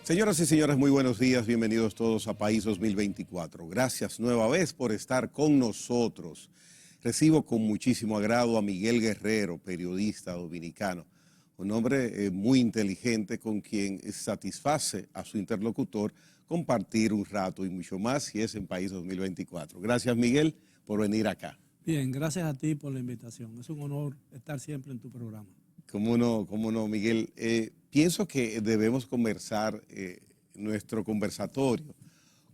Señoras y señores, muy buenos días, bienvenidos todos a País 2024. Gracias nueva vez por estar con nosotros. Recibo con muchísimo agrado a Miguel Guerrero, periodista dominicano, un hombre muy inteligente con quien satisface a su interlocutor compartir un rato y mucho más si es en País 2024. Gracias, Miguel, por venir acá. Bien, gracias a ti por la invitación. Es un honor estar siempre en tu programa. Cómo no, Miguel. Pienso que debemos conversar nuestro conversatorio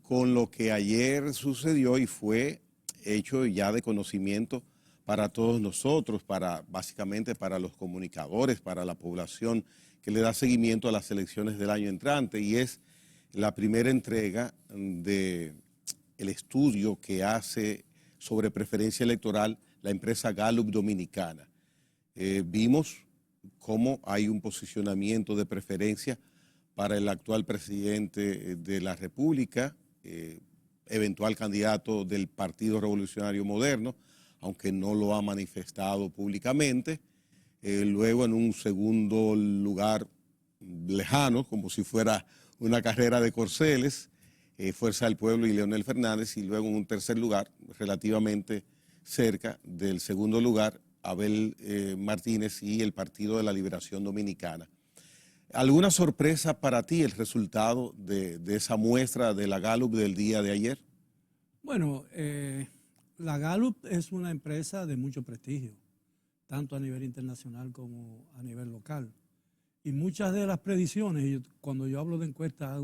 con lo que ayer sucedió y fue hecho ya de conocimiento para todos nosotros, básicamente para los comunicadores, para la población que le da seguimiento a las elecciones del año entrante, y es la primera entrega del estudio que hace sobre preferencia electoral la empresa Gallup Dominicana. Vimos cómo hay un posicionamiento de preferencia para el actual presidente de la República, eventual candidato del Partido Revolucionario Moderno, aunque no lo ha manifestado públicamente. Luego en un segundo lugar lejano, como si fuera una carrera de corceles, Fuerza del Pueblo y Leonel Fernández, y luego en un tercer lugar, relativamente cerca del segundo lugar, Abel Martínez y el Partido de la Liberación Dominicana. ¿Alguna sorpresa para ti el resultado de esa muestra de la Gallup del día de ayer? Bueno, la Gallup es una empresa de mucho prestigio, tanto a nivel internacional como a nivel local. Y muchas de las predicciones, cuando yo hablo de encuestas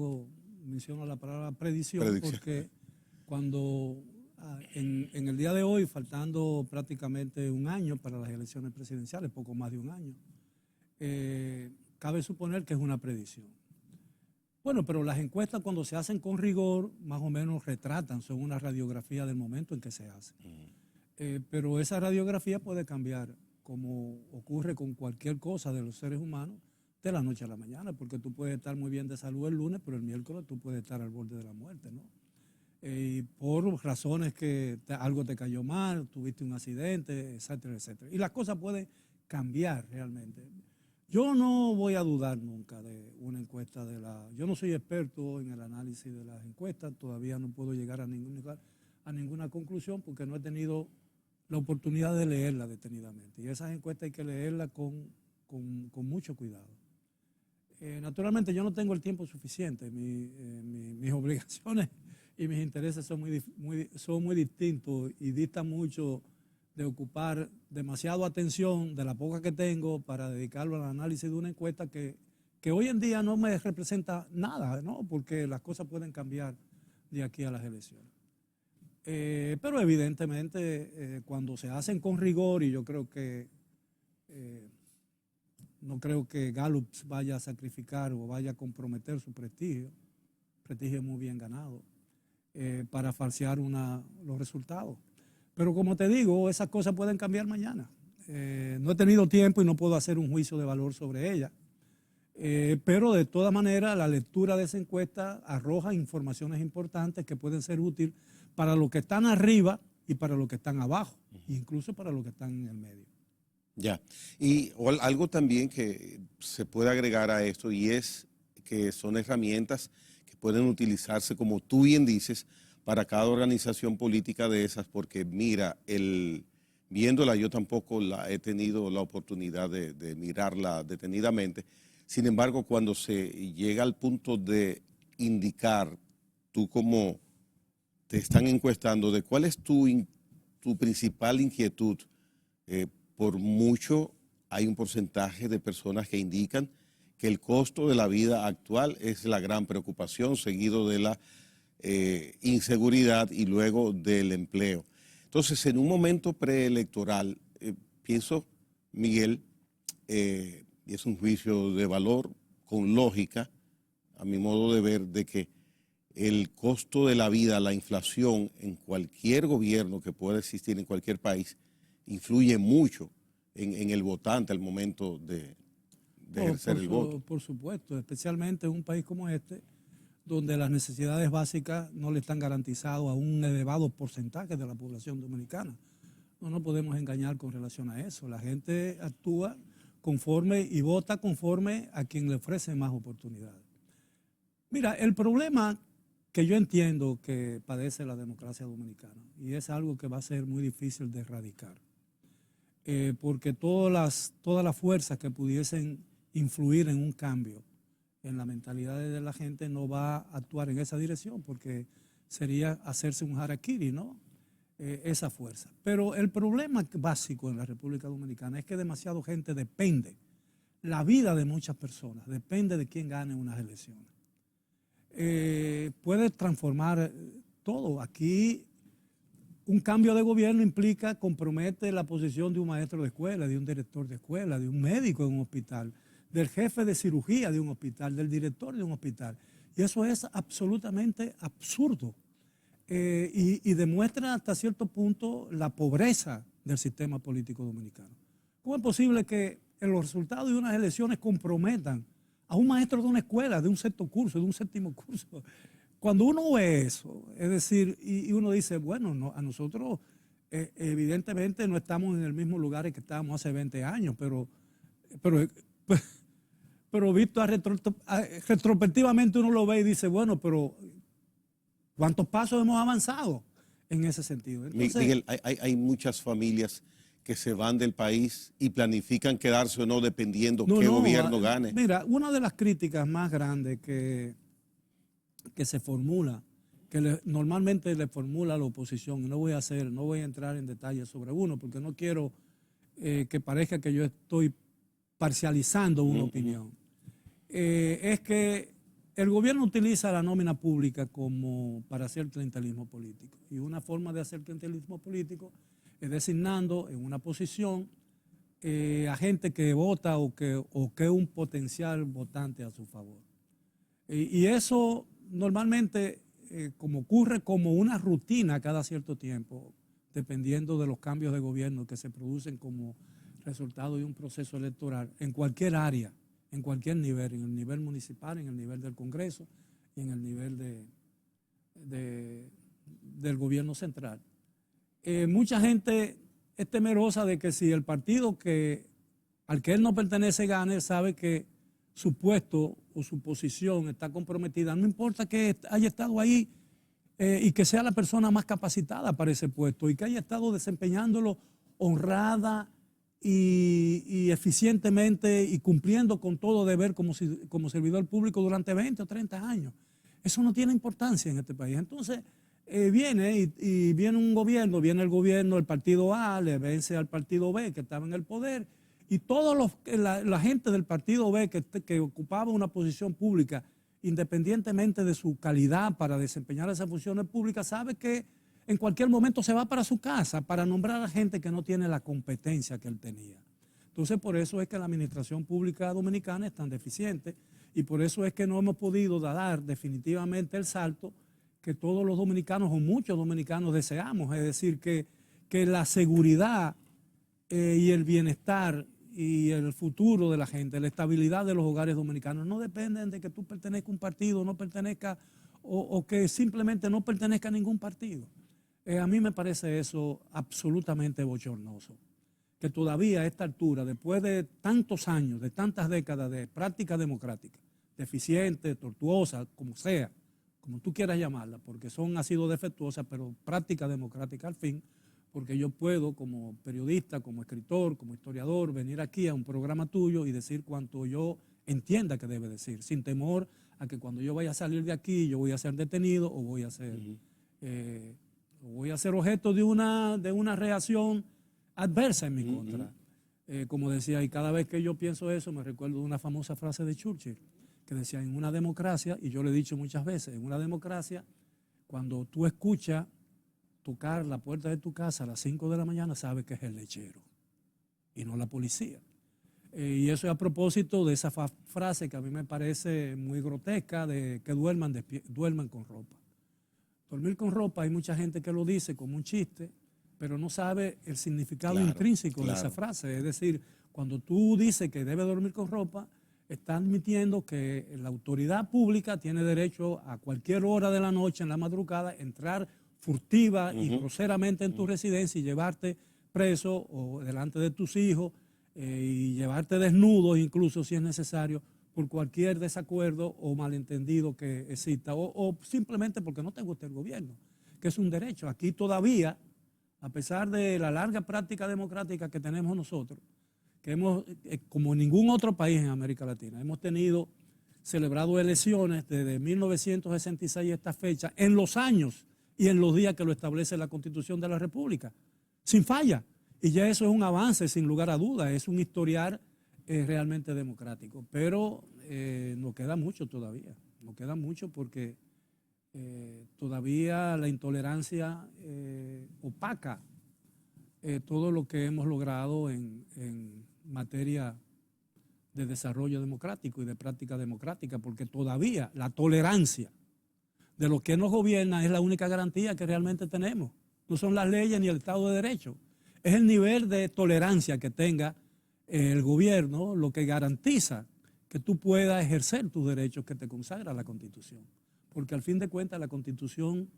menciono la palabra predicción, porque cuando en el día de hoy, faltando prácticamente un año para las elecciones presidenciales, poco más de un año, cabe suponer que es una predicción. Bueno, pero las encuestas cuando se hacen con rigor, más o menos retratan, son una radiografía del momento en que se hace. Pero esa radiografía puede cambiar, como ocurre con cualquier cosa de los seres humanos, de la noche a la mañana, porque tú puedes estar muy bien de salud el lunes, pero el miércoles tú puedes estar al borde de la muerte, ¿no? Por razones que algo te cayó mal, tuviste un accidente, etcétera, etcétera. Y las cosas pueden cambiar realmente. Yo no voy a dudar nunca de una encuesta Yo no soy experto en el análisis de las encuestas, todavía no puedo llegar a ninguna conclusión porque no he tenido la oportunidad de leerla detenidamente. Y esas encuestas hay que leerlas con mucho cuidado. Naturalmente yo no tengo el tiempo suficiente, mis obligaciones y mis intereses son muy distintos y distan mucho de ocupar demasiado atención de la poca que tengo para dedicarlo al análisis de una encuesta que hoy en día no me representa nada, ¿no? Porque las cosas pueden cambiar de aquí a las elecciones. Pero evidentemente cuando se hacen con rigor, y yo creo que no creo que Gallup vaya a sacrificar o vaya a comprometer su prestigio muy bien ganado, para falsear los resultados. Pero como te digo, esas cosas pueden cambiar mañana. No he tenido tiempo y no puedo hacer un juicio de valor sobre ella. Pero de todas maneras, la lectura de esa encuesta arroja informaciones importantes que pueden ser útiles para los que están arriba y para los que están abajo, incluso para los que están en el medio. Ya, y algo también que se puede agregar a esto, y es que son herramientas que pueden utilizarse, como tú bien dices, para cada organización política de esas, porque mira, viéndola yo tampoco he tenido la oportunidad de mirarla detenidamente. Sin embargo, cuando se llega al punto de indicar, tú como te están encuestando, de cuál es tu principal inquietud, por mucho hay un porcentaje de personas que indican que el costo de la vida actual es la gran preocupación, seguido de la inseguridad y luego del empleo. Entonces, en un momento preelectoral, pienso, Miguel, y es un juicio de valor con lógica, a mi modo de ver, de que el costo de la vida, la inflación en cualquier gobierno que pueda existir en cualquier país, influye mucho en el votante al momento de ejercer el voto. Por supuesto, especialmente en un país como este, donde las necesidades básicas no le están garantizadas a un elevado porcentaje de la población dominicana. No nos podemos engañar con relación a eso. La gente actúa conforme y vota conforme a quien le ofrece más oportunidades. Mira, el problema que yo entiendo que padece la democracia dominicana, y es algo que va a ser muy difícil de erradicar, porque todas las fuerzas que pudiesen influir en un cambio en la mentalidad de la gente no va a actuar en esa dirección, porque sería hacerse un harakiri, ¿no? Esa fuerza. Pero el problema básico en la República Dominicana es que demasiada gente depende, la vida de muchas personas depende de quién gane unas elecciones. Puede transformar todo. Aquí un cambio de gobierno implica, compromete la posición de un maestro de escuela, de un director de escuela, de un médico en un hospital, del jefe de cirugía de un hospital, del director de un hospital. Y eso es absolutamente absurdo. Y demuestra hasta cierto punto la pobreza del sistema político dominicano. ¿Cómo es posible que los resultados de unas elecciones comprometan a un maestro de una escuela, de un sexto curso, de un séptimo curso? Cuando uno ve eso, es decir, y uno dice, bueno, no, a nosotros evidentemente no estamos en el mismo lugar en que estábamos hace 20 años, pero visto retrospectivamente uno lo ve y dice, bueno, pero ¿cuántos pasos hemos avanzado en ese sentido? Entonces, Miguel, hay muchas familias que se van del país y planifican quedarse o no dependiendo qué gobierno gane. Mira, una de las críticas más grandes que se formula, que normalmente le formula la oposición, y no voy a entrar en detalles sobre uno, porque no quiero que parezca que yo estoy parcializando una opinión, es que el gobierno utiliza la nómina pública como para hacer clientelismo político. Y una forma de hacer clientelismo político es designando en una posición a gente que vota o que es un potencial votante a su favor. Y eso normalmente, como ocurre como una rutina cada cierto tiempo, dependiendo de los cambios de gobierno que se producen como resultado de un proceso electoral en cualquier área, en cualquier nivel, en el nivel municipal, en el nivel del Congreso y en el nivel del gobierno central. Mucha gente es temerosa de que si el partido al que él no pertenece gane, sabe que su puesto o su posición está comprometida. No importa que haya estado ahí y que sea la persona más capacitada para ese puesto y que haya estado desempeñándolo honrada y eficientemente y cumpliendo con todo deber como servidor público durante 20 o 30 años. Eso no tiene importancia en este país. Entonces viene un gobierno, viene el gobierno, el partido A le vence al partido B que estaba en el poder y toda la gente del partido B que ocupaba una posición pública, independientemente de su calidad para desempeñar esas funciones públicas, sabe que en cualquier momento se va para su casa para nombrar a gente que no tiene la competencia que él tenía. Entonces, por eso es que la administración pública dominicana es tan deficiente y por eso es que no hemos podido dar definitivamente el salto que todos los dominicanos o muchos dominicanos deseamos, es decir, que la seguridad y el bienestar y el futuro de la gente, la estabilidad de los hogares dominicanos no dependen de que tú pertenezcas a un partido, no pertenezcas o que simplemente no pertenezca a ningún partido. A mí me parece eso absolutamente bochornoso, que todavía a esta altura, después de tantos años, de tantas décadas de práctica democrática, deficiente, tortuosa, como sea, como tú quieras llamarla, porque ha sido defectuosas, pero práctica democrática al fin, porque yo puedo como periodista, como escritor, como historiador, venir aquí a un programa tuyo y decir cuanto yo entienda que debe decir, sin temor a que cuando yo vaya a salir de aquí yo voy a ser detenido o voy a ser objeto de una reacción adversa en mi contra. Como decía, y cada vez que yo pienso eso me recuerdo de una famosa frase de Churchill, que decía, en una democracia, y yo lo he dicho muchas veces, en una democracia, cuando tú escuchas tocar la puerta de tu casa a las 5 de la mañana, sabes que es el lechero y no la policía. Y eso es a propósito de esa frase que a mí me parece muy grotesca, de que duerman con ropa. Dormir con ropa, hay mucha gente que lo dice como un chiste, pero no sabe el significado intrínseco de esa frase. Es decir, cuando tú dices que debe dormir con ropa, está admitiendo que la autoridad pública tiene derecho a cualquier hora de la noche, en la madrugada, entrar furtiva y groseramente en tu residencia y llevarte preso o delante de tus hijos y llevarte desnudo incluso si es necesario por cualquier desacuerdo o malentendido que exista, o simplemente porque no te gusta el gobierno, que es un derecho. Aquí todavía, a pesar de la larga práctica democrática que tenemos nosotros, que hemos, como ningún otro país en América Latina, hemos celebrado elecciones desde 1966 a esta fecha, en los años y en los días que lo establece la Constitución de la República, sin falla. Y ya eso es un avance, sin lugar a dudas, es un historial realmente democrático. Pero nos queda mucho todavía, nos queda mucho porque todavía la intolerancia opaca todo lo que hemos logrado en materia de desarrollo democrático y de práctica democrática, porque todavía la tolerancia de lo que nos gobierna es la única garantía que realmente tenemos. No son las leyes ni el Estado de Derecho. Es el nivel de tolerancia que tenga el gobierno lo que garantiza que tú puedas ejercer tus derechos que te consagra la Constitución. Porque al fin de cuentas la Constitución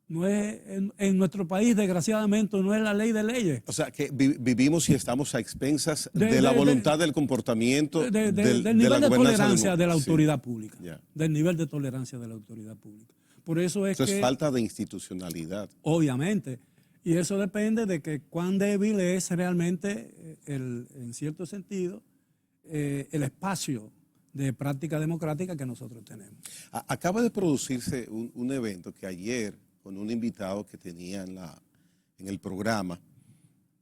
no es, en nuestro país, desgraciadamente, no es la ley de leyes. O sea, que vivimos y estamos a expensas de la voluntad del comportamiento del nivel de tolerancia de la autoridad pública. Yeah. Del nivel de tolerancia de la autoridad pública. Por eso es Entonces, falta de institucionalidad. Obviamente. Y eso depende de que cuán débil es realmente, en cierto sentido, el espacio de práctica democrática que nosotros tenemos. Acaba de producirse un evento que ayer, con un invitado que tenía en el programa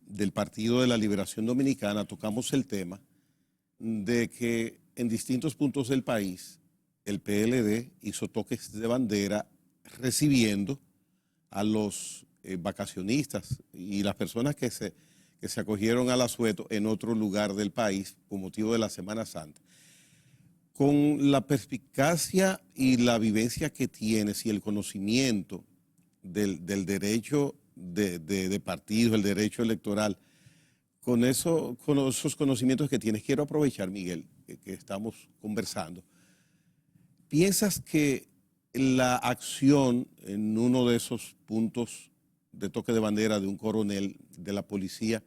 del Partido de la Liberación Dominicana, tocamos el tema de que en distintos puntos del país el PLD hizo toques de bandera recibiendo a los vacacionistas y las personas que se acogieron al asueto en otro lugar del país con motivo de la Semana Santa. Con la perspicacia y la vivencia que tienes y el conocimiento del derecho de partidos, el derecho electoral, con esos conocimientos que tienes, quiero aprovechar, Miguel, que estamos conversando. ¿Piensas que la acción en uno de esos puntos de toque de bandera de un coronel de la policía,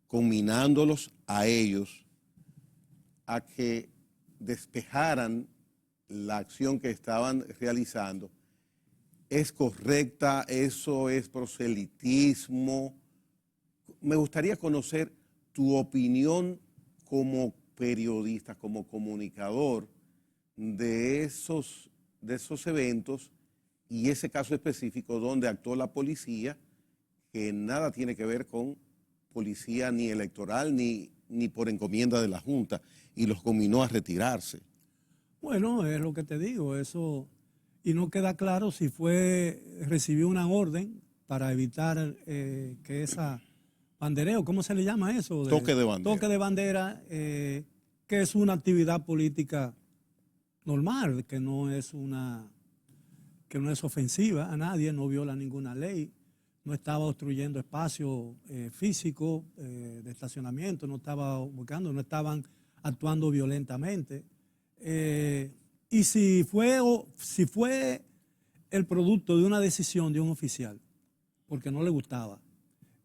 combinándolos a ellos a que despejaran la acción que estaban realizando, es correcta? ¿Eso es proselitismo? Me gustaría conocer tu opinión como periodista, como comunicador de esos eventos y ese caso específico donde actuó la policía, que nada tiene que ver con policía ni electoral ni por encomienda de la Junta, y los combinó a retirarse. Bueno, es lo que te digo, eso, y no queda claro si recibió una orden para evitar que esa bandereo, ¿cómo se le llama eso? Toque de bandera. Toque de bandera, que es una actividad política normal, que no es ofensiva a nadie, no viola ninguna ley, no estaba obstruyendo espacio físico de estacionamiento, no estaba buscando, no estaban actuando violentamente. Y si fue el producto de una decisión de un oficial, porque no le gustaba,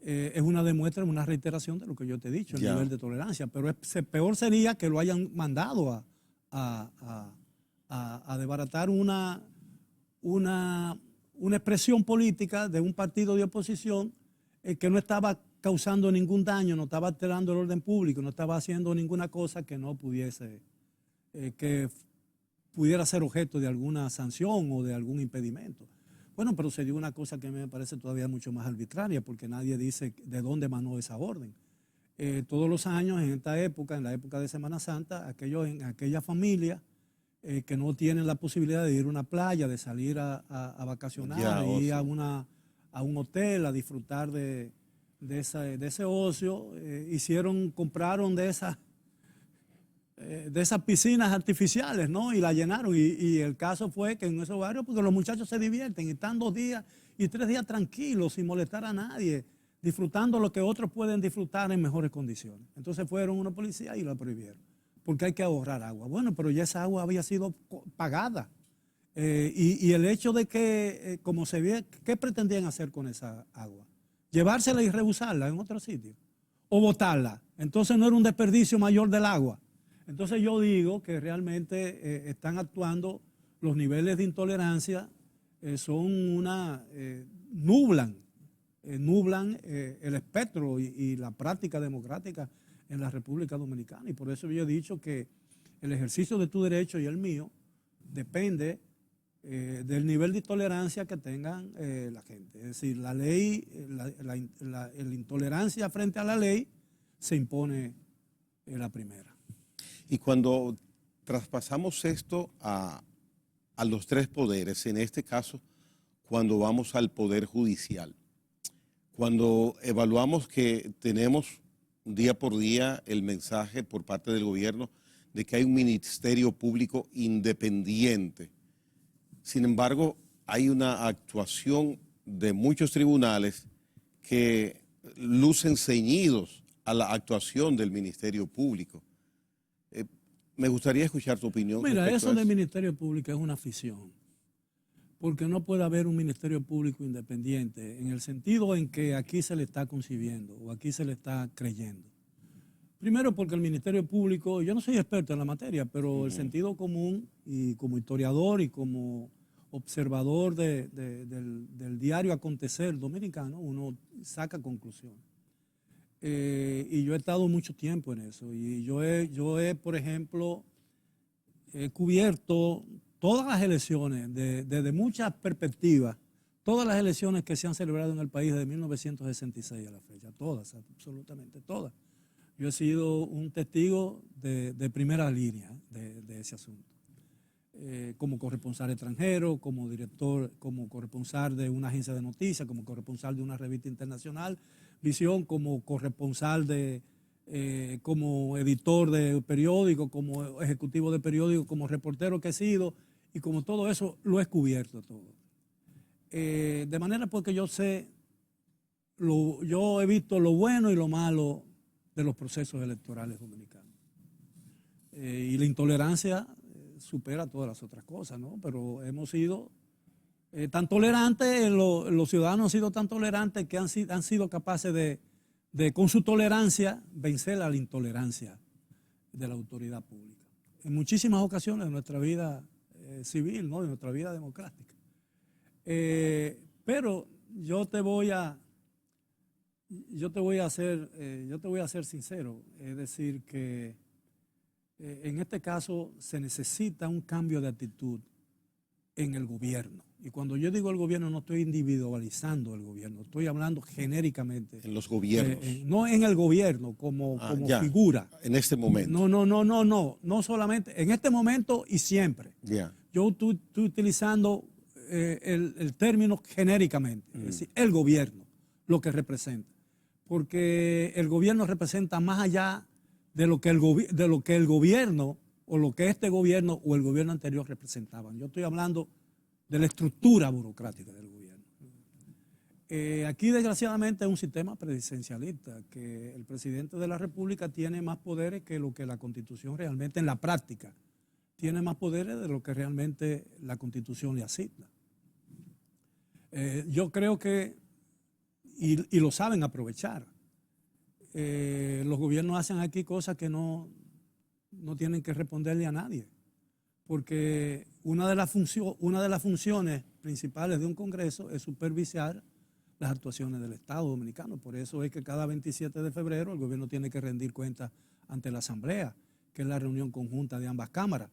es una demuestra, una reiteración de lo que yo te he dicho, el nivel de tolerancia. Pero peor sería que lo hayan mandado a desbaratar una expresión política de un partido de oposición que no estaba causando ningún daño, no estaba alterando el orden público, no estaba haciendo ninguna cosa que no pudiese, que pudiera ser objeto de alguna sanción o de algún impedimento. Bueno, pero se dio una cosa que me parece todavía mucho más arbitraria, porque nadie dice de dónde emanó esa orden. Todos los años, en esta época, en la época de Semana Santa, aquellas familias que no tienen la posibilidad de ir a una playa, de salir a vacacionar, de ir a un hotel, a disfrutar de ese ocio, compraron de esas piscinas artificiales, ¿no? Y la llenaron. Y el caso fue que en esos barrios, porque los muchachos se divierten, y están 2 días y 3 días tranquilos, sin molestar a nadie, disfrutando lo que otros pueden disfrutar en mejores condiciones. Entonces fueron unos policías y lo prohibieron, porque hay que ahorrar agua. Bueno, pero ya esa agua había sido pagada. Y el hecho de que, como se ve, ¿qué pretendían hacer con esa agua? Llevársela y reusarla en otro sitio, o botarla. Entonces no era un desperdicio mayor del agua. Entonces yo digo que realmente están actuando, los niveles de intolerancia nublan el espectro y la práctica democrática en la República Dominicana. Y por eso yo he dicho que el ejercicio de tu derecho y el mío depende del nivel de intolerancia que tengan la gente. Es decir, la ley, la intolerancia frente a la ley se impone la primera. Y cuando traspasamos esto a los tres poderes, en este caso, cuando vamos al Poder Judicial, cuando evaluamos que tenemos día por día el mensaje por parte del gobierno de que hay un ministerio público independiente, sin embargo, hay una actuación de muchos tribunales que lucen ceñidos a la actuación del Ministerio Público. Me gustaría escuchar tu opinión. Mira, eso del Ministerio Público es una ficción, porque no puede haber un Ministerio Público independiente en el sentido en que aquí se le está concibiendo o aquí se le está creyendo. Primero porque el Ministerio Público, yo no soy experto en la materia, pero el sentido común y como historiador y como observador del diario acontecer dominicano, uno saca conclusiones. Y yo he estado mucho tiempo en eso y yo he por ejemplo, he cubierto todas las elecciones desde muchas perspectivas, todas las elecciones que se han celebrado en el país desde 1966 a la fecha, todas, absolutamente todas. Yo he sido un testigo de primera línea de ese asunto. Como corresponsal extranjero, como director, como corresponsal de una agencia de noticias, como corresponsal de una revista internacional, Visión, como corresponsal como editor de periódico, como ejecutivo de periódico, como reportero que he sido, y como todo eso lo he cubierto todo. De manera porque yo he visto lo bueno y lo malo de los procesos electorales dominicanos. Y la intolerancia supera todas las otras cosas, ¿no? Pero hemos sido tan tolerantes, los ciudadanos han sido tan tolerantes que han sido capaces de, con su tolerancia, vencer a la intolerancia de la autoridad pública. En muchísimas ocasiones de nuestra vida civil, ¿no? De nuestra vida democrática. Pero yo te voy a ser sincero, es decir, que en este caso se necesita un cambio de actitud en el gobierno. Y cuando yo digo el gobierno, no estoy individualizando el gobierno, estoy hablando genéricamente. En los gobiernos. No en el gobierno como figura. En este momento. No solamente, en este momento y siempre. Ya. Yo estoy utilizando el término genéricamente, es decir, el gobierno, lo que representa. Porque el gobierno representa más allá de lo que el gobierno o lo que este gobierno o el gobierno anterior representaban. Yo estoy hablando de la estructura burocrática del gobierno. Aquí, desgraciadamente, es un sistema presidencialista, que el presidente de la República tiene más poderes que lo que la Constitución realmente, en la práctica, tiene más poderes de lo que realmente la Constitución le asigna. Yo creo que, y lo saben aprovechar, los gobiernos hacen aquí cosas que no tienen que responderle a nadie, porque una de las funciones principales de un Congreso es supervisar las actuaciones del Estado Dominicano. Por eso es que cada 27 de febrero el gobierno tiene que rendir cuentas ante la Asamblea, que es la reunión conjunta de ambas cámaras.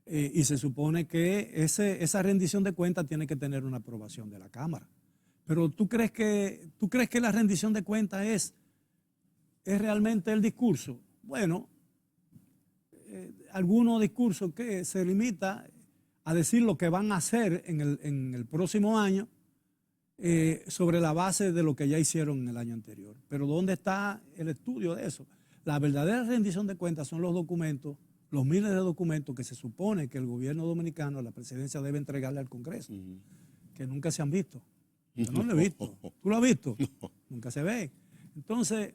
Y se supone que esa rendición de cuentas tiene que tener una aprobación de la Cámara. Pero ¿tú crees que la rendición de cuentas es realmente el discurso? Bueno, algunos discursos que se limita a decir lo que van a hacer en el próximo año sobre la base de lo que ya hicieron en el año anterior. Pero ¿dónde está el estudio de eso? La verdadera rendición de cuentas son los documentos, los miles de documentos que se supone que el gobierno dominicano, la presidencia, debe entregarle al Congreso, que nunca se han visto. Yo no lo he visto. ¿Tú lo has visto? No. Nunca se ve. Entonces,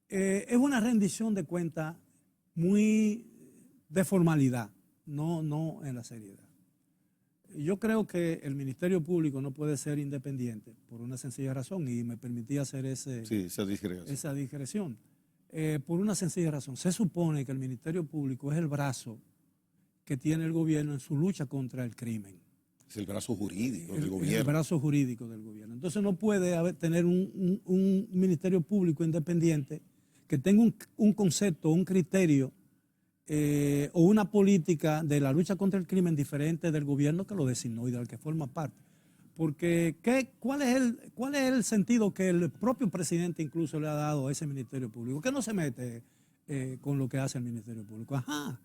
es una rendición de cuentas muy de formalidad, no en la seriedad. Yo creo que el Ministerio Público no puede ser independiente por una sencilla razón, y me permití hacer esa digresión. por una sencilla razón. Se supone que el Ministerio Público es el brazo que tiene el gobierno en su lucha contra el crimen. Es el brazo jurídico del El gobierno. brazo jurídico del gobierno. Entonces no puede tener un Ministerio Público independiente que tenga un concepto, un criterio o una política de la lucha contra el crimen diferente del gobierno que lo designó y del que forma parte. Porque ¿cuál es el sentido que el propio presidente incluso le ha dado a ese Ministerio Público? Que no se mete con lo que hace el Ministerio Público. Ajá.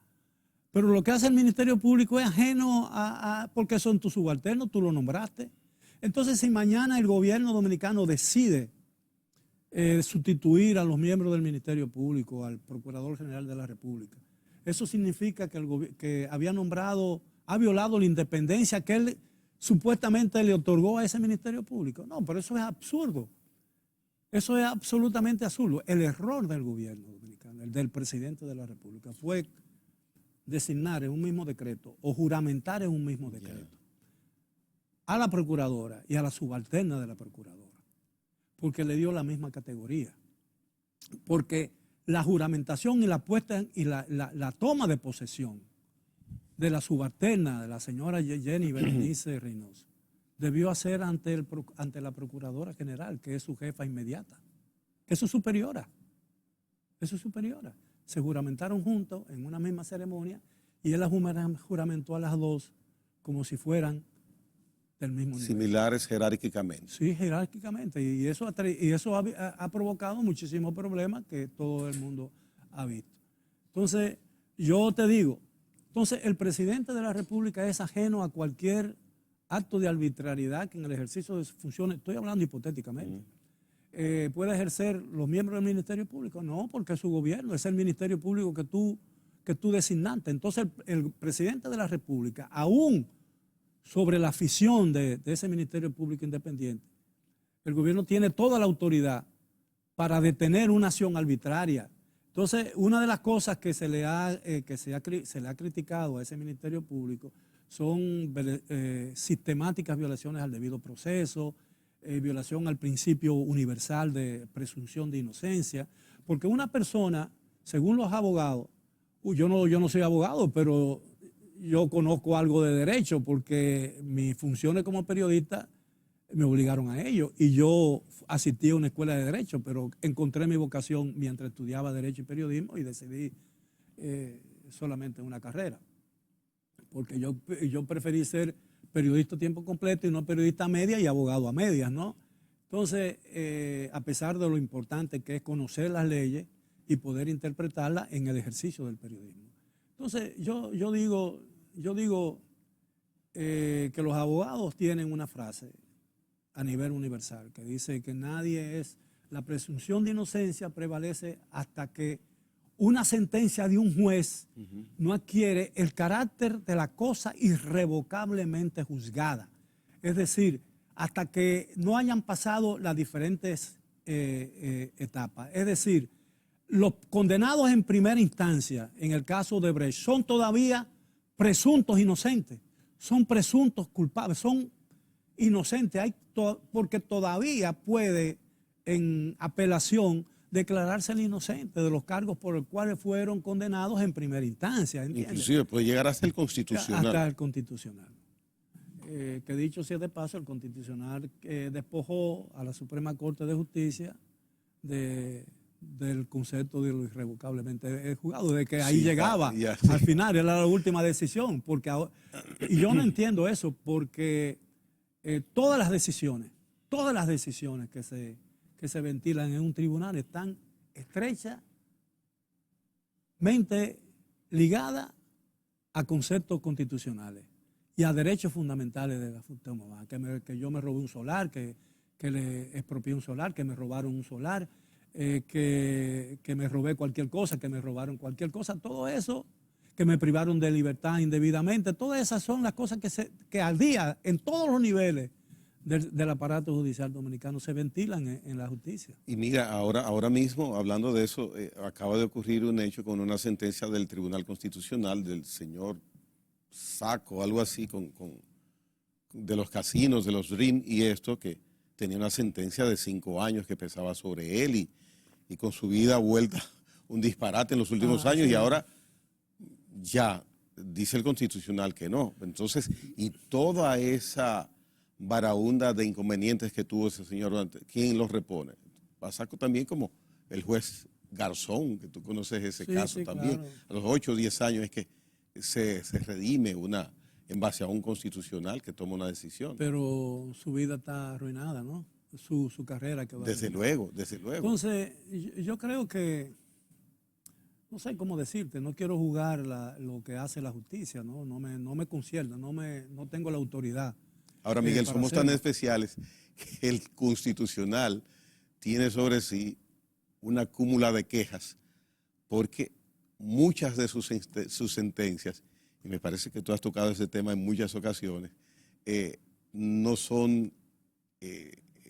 Pero lo que hace el Ministerio Público es ajeno porque son tus subalternos, tú lo nombraste. Entonces, si mañana el gobierno dominicano decide sustituir a los miembros del Ministerio Público, al Procurador General de la República, eso significa que ha violado la independencia que él supuestamente le otorgó a ese Ministerio Público. No, pero eso es absurdo. Eso es absolutamente absurdo. El error del gobierno dominicano, el del presidente de la República, fue designar en un mismo decreto o juramentar en un mismo decreto a la procuradora y a la subalterna de la procuradora, porque le dio la misma categoría. Porque la juramentación y la puesta y la toma de posesión de la subalterna, de la señora Jenny Berenice Reynoso, debió hacer ante la Procuradora General, que es su jefa inmediata, que es su superiora. Eso es superiora. Se juramentaron juntos en una misma ceremonia y él las juramentó a las dos como si fueran del mismo nivel. Similares jerárquicamente. Sí, jerárquicamente. Y eso ha provocado muchísimos problemas que todo el mundo ha visto. Entonces, yo te digo, el presidente de la República es ajeno a cualquier acto de arbitrariedad que en el ejercicio de sus funciones, estoy hablando hipotéticamente, puede ejercer los miembros del Ministerio Público. No, porque es su gobierno, es el Ministerio Público que tú designaste. Entonces el presidente de la República, aún sobre la afición de ese Ministerio Público independiente, el gobierno tiene toda la autoridad para detener una acción arbitraria. Entonces, una de las cosas que se le ha criticado a ese Ministerio Público son sistemáticas violaciones al debido proceso, violación al principio universal de presunción de inocencia, porque una persona, según los abogados, yo no soy abogado, pero yo conozco algo de derecho porque mis funciones como periodista me obligaron a ello y yo asistí a una escuela de derecho, pero encontré mi vocación mientras estudiaba derecho y periodismo y decidí solamente una carrera, porque yo preferí ser periodista a tiempo completo y no periodista a media y abogado a medias, ¿no? Entonces, a pesar de lo importante que es conocer las leyes y poder interpretarlas en el ejercicio del periodismo. Entonces, yo digo que los abogados tienen una frase a nivel universal que dice que la presunción de inocencia prevalece hasta que una sentencia de un juez no adquiere el carácter de la cosa irrevocablemente juzgada. Es decir, hasta que no hayan pasado las diferentes etapas. Es decir, los condenados en primera instancia, en el caso de Brecht, son todavía presuntos inocentes, son presuntos culpables, son inocentes, porque todavía puede en apelación declararse el inocente de los cargos por los cuales fueron condenados en primera instancia. ¿Entiendes? Inclusive puede llegar hasta el Constitucional. Hasta el Constitucional. Que dicho sea de paso, el Constitucional despojó a la Suprema Corte de Justicia del concepto de lo irrevocablemente juzgado, de que ahí llegaba, al final era la última decisión, y yo no entiendo eso, porque todas las decisiones que se ventilan en un tribunal están estrechamente ligadas a conceptos constitucionales y a derechos fundamentales de la función humana, que yo me robé un solar, que le expropié un solar, que me robaron un solar, que me robé cualquier cosa, que me robaron cualquier cosa, todo eso, que me privaron de libertad indebidamente, todas esas son las cosas que al día, en todos los niveles del aparato judicial dominicano, se ventilan en la justicia. Y mira, ahora mismo, hablando de eso, acaba de ocurrir un hecho con una sentencia del Tribunal Constitucional del señor Saco, algo así, de los casinos, de los RIM y esto, que tenía una sentencia de 5 años que pesaba sobre él y con su vida vuelta un disparate en los últimos años, sí. y ahora ya dice el Constitucional que no. Entonces, y toda esa varaunda de inconvenientes que tuvo ese señor, ¿quién los repone? Pasa también como el juez Garzón, que tú conoces ese caso también. Claro. A los 8 o 10 años es que se redime en base a un constitucional que toma una decisión. Pero su vida está arruinada, ¿no? Su carrera quedó Desde arruinada. luego, desde luego. Entonces, yo creo que, no sé cómo decirte, no quiero jugar lo que hace la justicia, ¿no? No me concierne, no tengo la autoridad. Ahora, Miguel, para somos tan hacerlo. especiales que el Constitucional tiene sobre sí una cúmula de quejas, porque muchas de sus sentencias, y me parece que tú has tocado ese tema en muchas ocasiones, no son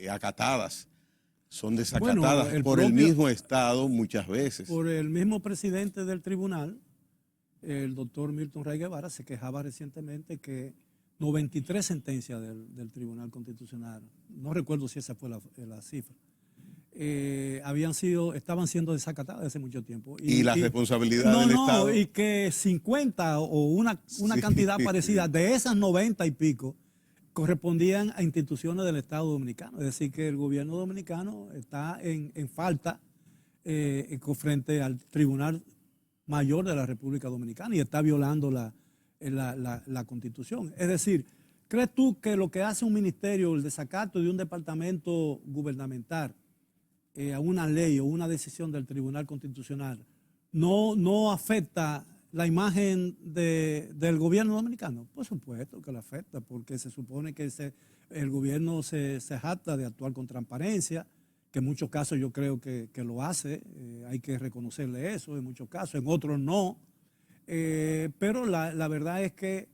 acatadas, son desacatadas Bueno, por el mismo Estado muchas veces. Por el mismo presidente del tribunal, el doctor Milton Ray Guevara, se quejaba recientemente que 93 sentencias del Tribunal Constitucional, no recuerdo si esa fue la cifra, estaban siendo desacatadas hace mucho tiempo. Y la responsabilidad del Estado. Y que 50 o una cantidad parecida de esas 90 y pico correspondían a instituciones del Estado Dominicano. Es decir, que el gobierno dominicano está en falta frente al Tribunal Mayor de la República Dominicana y está violando la Constitución. Es decir, ¿crees tú que lo que hace un ministerio, el desacato de un departamento gubernamental a una ley o una decisión del Tribunal Constitucional no afecta la imagen del gobierno dominicano? Por supuesto que la afecta, porque se supone que el gobierno se jacta de actuar con transparencia, que en muchos casos yo creo que lo hace, hay que reconocerle eso, en muchos casos, en otros no. Pero la verdad es que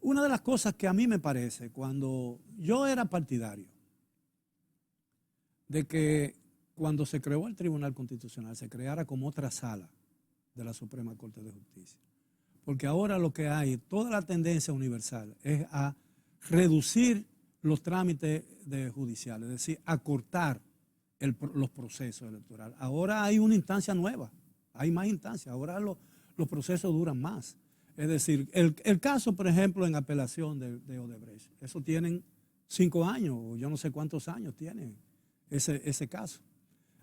una de las cosas que a mí me parece, cuando yo era partidario, de que cuando se creó el Tribunal Constitucional se creara como otra sala de la Suprema Corte de Justicia. Porque ahora lo que hay, toda la tendencia universal es a reducir los trámites judiciales, es decir, acortar los procesos electorales. Ahora hay una instancia nueva, hay más instancias, ahora los procesos duran más. Es decir, el caso, por ejemplo, en apelación de Odebrecht, eso tienen 5 años, o yo no sé cuántos años tiene ese caso.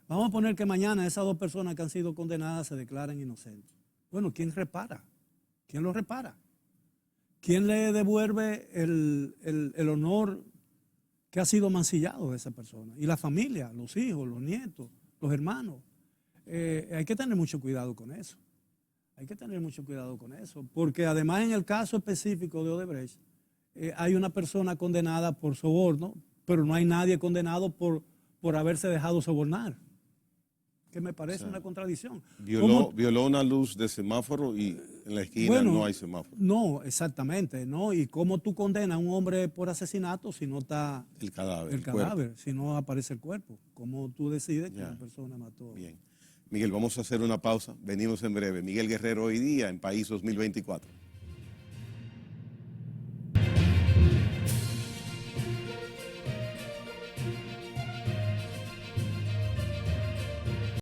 Vamos a poner que mañana esas 2 personas que han sido condenadas se declaren inocentes. Bueno, ¿quién repara? ¿Quién lo repara? ¿Quién le devuelve el honor que ha sido mancillado de esa persona? Y la familia, los hijos, los nietos, los hermanos. Hay que tener mucho cuidado con eso. Hay que tener mucho cuidado con eso. Porque además en el caso específico de Odebrecht, hay una persona condenada por soborno, pero no hay nadie condenado por haberse dejado sobornar. Que me parece una contradicción. Violó una luz de semáforo y en la esquina no hay semáforo. No, exactamente, ¿no? ¿Y cómo tú condenas a un hombre por asesinato si no está el cadáver, si no aparece el cuerpo? ¿Cómo tú decides que una persona mató? Bien. Miguel, vamos a hacer una pausa. Venimos en breve. Miguel Guerrero, Hoy Día en País 2024.